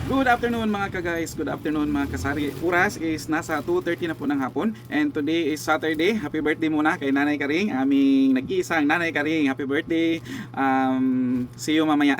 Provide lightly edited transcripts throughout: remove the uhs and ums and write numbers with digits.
Good afternoon mga ka-guys, good afternoon mga kasari. Oras is nasa 2:30 na po ng hapon and today is Saturday. Happy birthday muna kay Nanay Karing, aming nag-iisang Nanay Karing. Happy birthday. See you mamaya.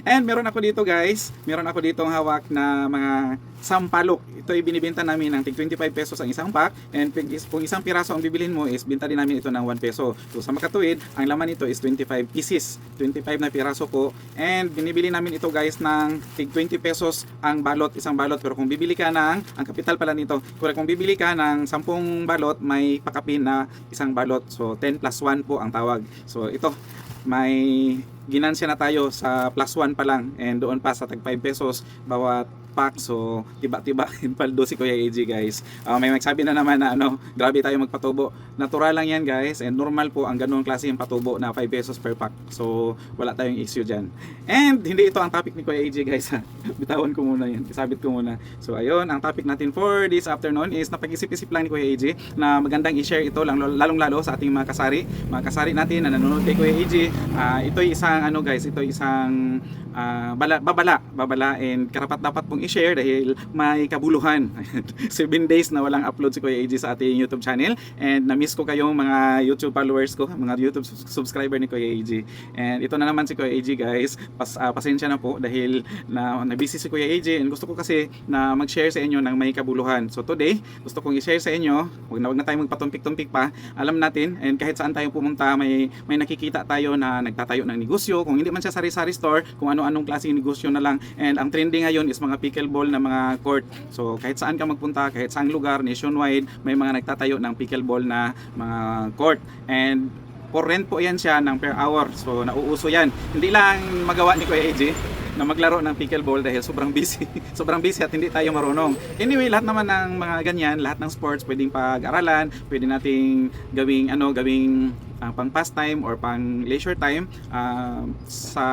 And meron ako dito guys, meron ako dito hawak na mga sampalok. Ito ay binibenta namin ng tig 25 pesos ang isang pack, and kung isang piraso ang bibilhin mo is binta din namin ito ng 1 peso. So sa makatuwid, ang laman nito is 25 pieces, 25 na piraso po, and binibili namin ito guys ng tig 20 pesos ang balot, isang balot. Pero kung bibili ka ng, ang kapital pala nito, kung bibili ka ng 10 balot, may pakapin na isang balot. So 10 plus 1 po ang tawag. So ito, may ginansya na tayo sa plus 1 pa lang, and doon pa sa tag 5 pesos bawat pack. So tiba-tiba paldo si Kuya AJ guys. May magsabi na naman na grabe tayo magpatubo. Natural lang yan guys, and normal po ang ganung klase yung patubo na 5 pesos per pack. So wala tayong issue dyan. And hindi ito ang topic ni Kuya AJ guys ha. Bitawan ko muna yan, isabit ko muna. So ayun, ang topic natin for this afternoon is napag-isip-isip lang ni Kuya AJ na magandang i-share ito lang, lalong-lalo sa ating mga kasari natin na nanonood kay Kuya AJ. Ito isang guys, ito isang babala, and karapat dapat pong i-share dahil may kabuluhan. 7 days na walang upload si Kuya AJ sa ating YouTube channel, and na-miss ko kayong mga YouTube followers ko, mga YouTube subscriber ni Kuya AJ. And ito na naman si Kuya AJ guys, pasensya na po dahil na-busy si Kuya AJ, and gusto ko kasi na mag-share sa inyo ng may kabuluhan. So today, gusto kong i-share sa inyo, wag na tayo magpatumpik-tumpik pa. Alam natin, and kahit saan tayo pumunta, may nakikita tayo na nagtatayo ng negosyo, kung hindi man siya sari-sari store, kung ano-anong klaseng negosyo na lang. And ang trending ngayon is mga pickleball na mga court. So kahit saan ka magpunta, kahit saang lugar nationwide, may mga nagtatayo ng pickleball na mga court, and for rent po yan siya ng per hour. So nauuso yan. Hindi lang magawa ni Kuya AJ na maglaro ng pickleball dahil sobrang busy sobrang busy at hindi tayo marunong. Anyway, lahat naman ng mga ganyan, lahat ng sports pwedeng pag-aralan, pwede nating gawing pang pastime or pang leisure time. Sa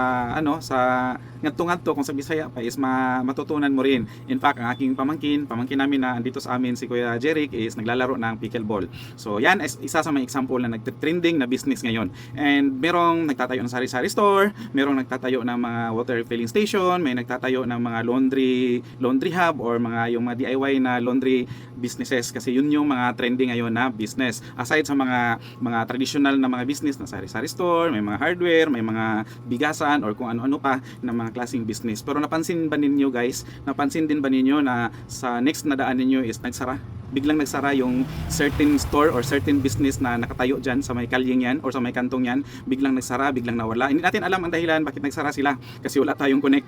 ngadto-ngadto, kung sa Bisaya pa is matutunan mo rin. In fact, ang aking pamangkin namin na andito sa amin, si Kuya Jeric, is naglalaro ng pickleball. So yan is isa sa mga example na nagte-trending na business ngayon. And merong nagtatayo ng sari-sari store, merong nagtatayo ng mga water refilling station, may nagtatayo ng mga laundry hub, or yung mga DIY na laundry businesses, kasi yun yung mga trending ngayon na business. Aside sa mga traditional na mga business na sari-sari store, may mga hardware, may mga bigasan, or kung ano-ano pa na mga klaseng business. Pero napansin din ba ninyo na sa next na daan ninyo is biglang nagsara yung certain store or certain business na nakatayo dyan sa may kalyeng yan or sa may kantong yan, biglang nagsara, biglang nawala. Hindi natin alam ang dahilan bakit nagsara sila, kasi wala tayong connect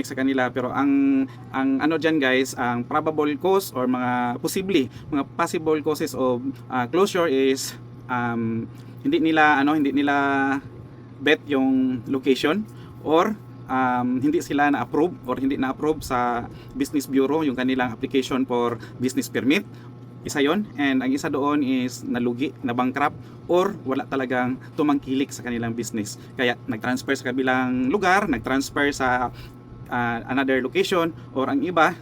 sa kanila. Pero ang dyan guys, ang probable cause or mga possible causes of closure is hindi nila bet yung location, or hindi sila na-approve or hindi na-approve sa Business Bureau yung kanilang application for business permit. Isa yon. And ang isa doon is nalugi, na-bankrupt, or wala talagang tumangkilik sa kanilang business. Kaya nag-transfer sa kabilang lugar, nag-transfer sa another location, or ang iba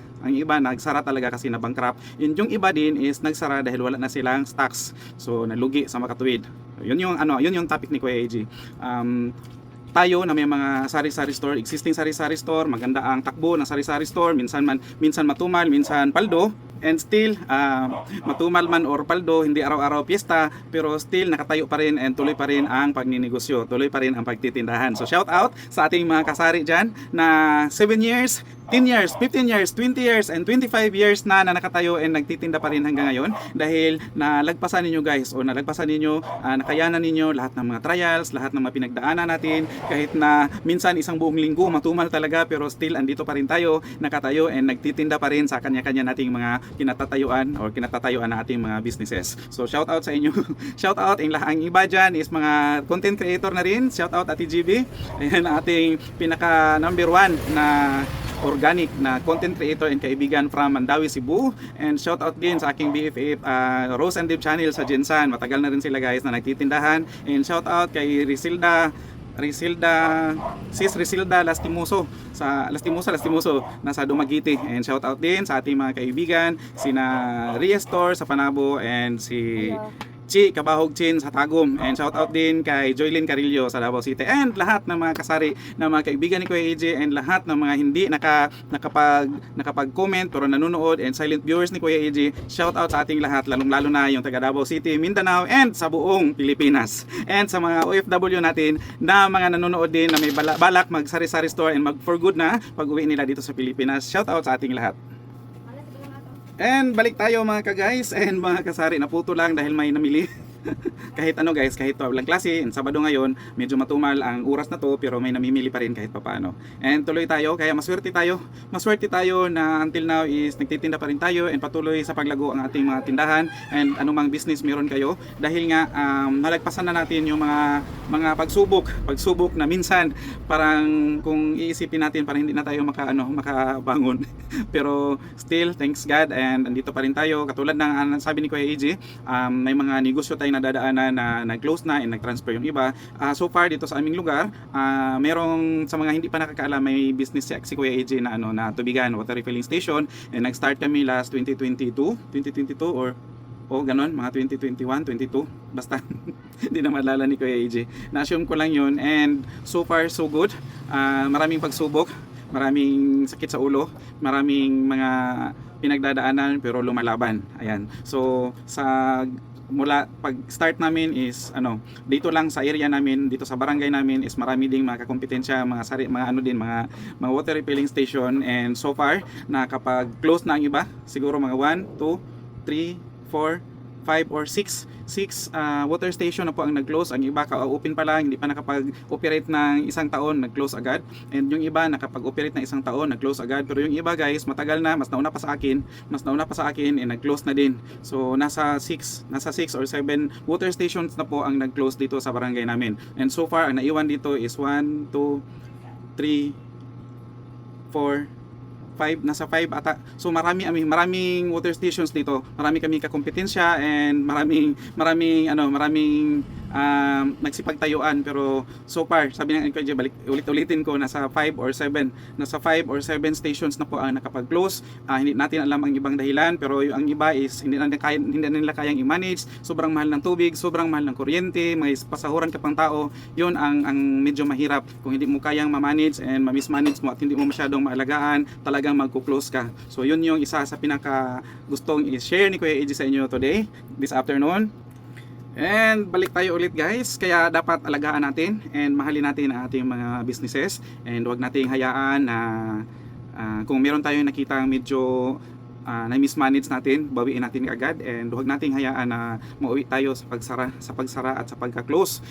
nagsara talaga kasi na-bankrupt. Yung iba din is nagsara dahil wala na silang stocks. So nalugi sa makatuwid. Yun yung topic ni Kuya AJ. Tayo na may mga sari-sari store, existing sari-sari store, maganda ang takbo ng sari-sari store, minsan matumal, minsan paldo, and still matumal man or paldo, hindi araw-araw piyesta, pero still nakatayo pa rin and tuloy pa rin ang pagninegosyo, tuloy pa rin ang pagtitindahan. So shout out sa ating mga kasari dyan na 7 years, 10 years, 15 years, 20 years, and 25 years na nakatayo and nagtitinda pa rin hanggang ngayon, dahil nalagpasan ninyo guys, o nakayanan ninyo lahat ng mga trials, lahat ng mga pinagdaanan natin, kahit na minsan isang buong linggo matumal talaga, pero still andito pa rin tayo, nakatayo and nagtitinda pa rin sa kanya-kanya nating mga kinatatayuan na ating mga businesses. So shout out sa inyo. Shout out ang iba dyan is mga content creator na rin. Shout out Ate GB, ayan ating pinaka number 1 na organic na content creator and kaibigan from Mandawi, Cebu. And shout out din sa aking BFF Rose and Dave channel sa Jensan. Matagal na rin sila guys na nagtitindahan. And shout out kay Risilda Lastimoso nasa Dumaguete. And shout out din sa ating mga kaibigan sina Riestor sa Panabo, and si Chi Kabahog Chin sa Tagum, and shout out din kay Joylyn Carillo sa Davao City, and lahat ng mga kasari na mga kaibigan ni Kuya AJ, and lahat ng mga hindi nakapag-comment pero nanonood, and silent viewers ni Kuya AJ. Shout out sa ating lahat, lalong-lalo na yung taga Davao City, Mindanao, and sa buong Pilipinas. And sa mga OFW natin na mga nanonood din na may balak mag-sari-sari store and mag for good na pag-uwi nila dito sa Pilipinas. Shout out sa ating lahat. And balik tayo mga ka-guys and mga kasari, naputo lang dahil may namili. Kahit ano guys, kahit walang klase, and Sabado ngayon, medyo matumal ang oras na to, pero may namimili pa rin kahit papaano. And tuloy tayo, kaya maswerte tayo na until now is nagtitinda pa rin tayo and patuloy sa paglago ang ating mga tindahan and anumang business meron kayo, dahil nga nalagpasan na natin yung mga pagsubok na minsan parang kung iisipin natin parang hindi na tayo makabangon. Pero still, thanks God, and andito pa rin tayo. Katulad ng sabi ni Kuya AJ, may mga negosyo tayo nadadaanan na nag-close na and nag-transfer yung iba. So far dito sa aming lugar, merong sa mga hindi pa nakakaalam, may business si Kuya AJ na tubigan, water refilling station, and nag-start kami last 2022 or ganon, mga 2021, 22, basta hindi na maalala ni Kuya AJ. Na-assume ko lang yun, and so far so good. Maraming pagsubok, maraming sakit sa ulo, maraming mga pinagdadaanan pero lumalaban. Ayan. So mula pag start namin is dito lang sa area namin, dito sa barangay namin is marami ding mga kakompetensya, mga water refilling station, and so far nakapag close na ang iba, siguro mga 1, 2, 3, 4, 5 or 6 water station na po ang nag-close. Ang iba ka-open pa lang, hindi pa nakapag-operate ng isang taon, nag-close agad. And yung iba nakapag-operate ng isang taon, nag-close agad. Pero yung iba guys, matagal na, mas nauna pa sa akin, and nag-close na din. So nasa 6 or 7 water stations na po ang nag-close dito sa barangay namin. And so far, ang naiwan dito is 1, 2, 3, 4, 5, nasa 5 ata. So maraming water stations dito. Marami kami kakompetensya and maraming nagsipagtayuan, pero so far sabi ng NKJ, ulitin ko, nasa 5 or 7 stations na po ang nakapag-close. Hindi natin alam ang ibang dahilan, pero ang iba is hindi na nila kayang i-manage. Sobrang mahal ng tubig, sobrang mahal ng kuryente, may pasahuran ka pang tao. Yun ang medyo mahirap kung hindi mo kayang ma-manage and ma-mismanage mo at hindi mo masyadong maalagaan, talagang magko-close ka. So yun yung isa sa pinaka gustong i-share ni Kuya AJ sa inyo today, this afternoon. And balik tayo ulit guys, kaya dapat alagaan natin and mahalin natin ang ating mga businesses, and huwag nating hayaan na kung meron tayong nakita medyo na-mismanage natin, bawiin natin agad, and huwag nating hayaan na mauwi tayo sa pagsara at sa pagka-close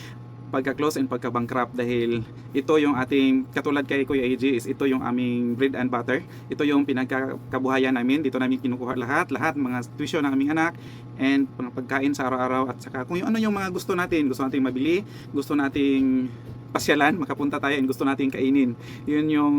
and pagka-bankrupt, dahil ito yung ating, katulad kay Kuya AJ, is ito yung aming bread and butter. Ito yung pinagkakabuhayan namin. Dito namin kinukuha lahat mga tuition ng aming anak and pagkain sa araw-araw, at saka kung ano yung mga gusto nating mabili, gusto nating pasyalan, makapunta tayo, and gusto nating kainin. Yun yung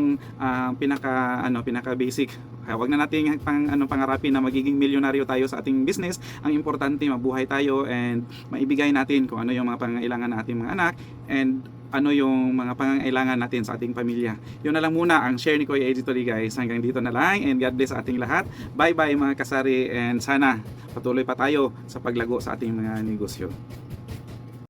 pinaka basic. Huwag na nating pangarapin na magiging milyonaryo tayo sa ating business. Ang importante, mabuhay tayo and maibigay natin kung ano yung mga pangangailangan ng ating mga anak and ano yung mga pangangailangan natin sa ating pamilya. Yun na lang muna ang share ni Kuya AJ today guys. Hanggang dito na lang, and God bless sa ating lahat. Bye bye mga kasari, and sana patuloy pa tayo sa paglago sa ating mga negosyo.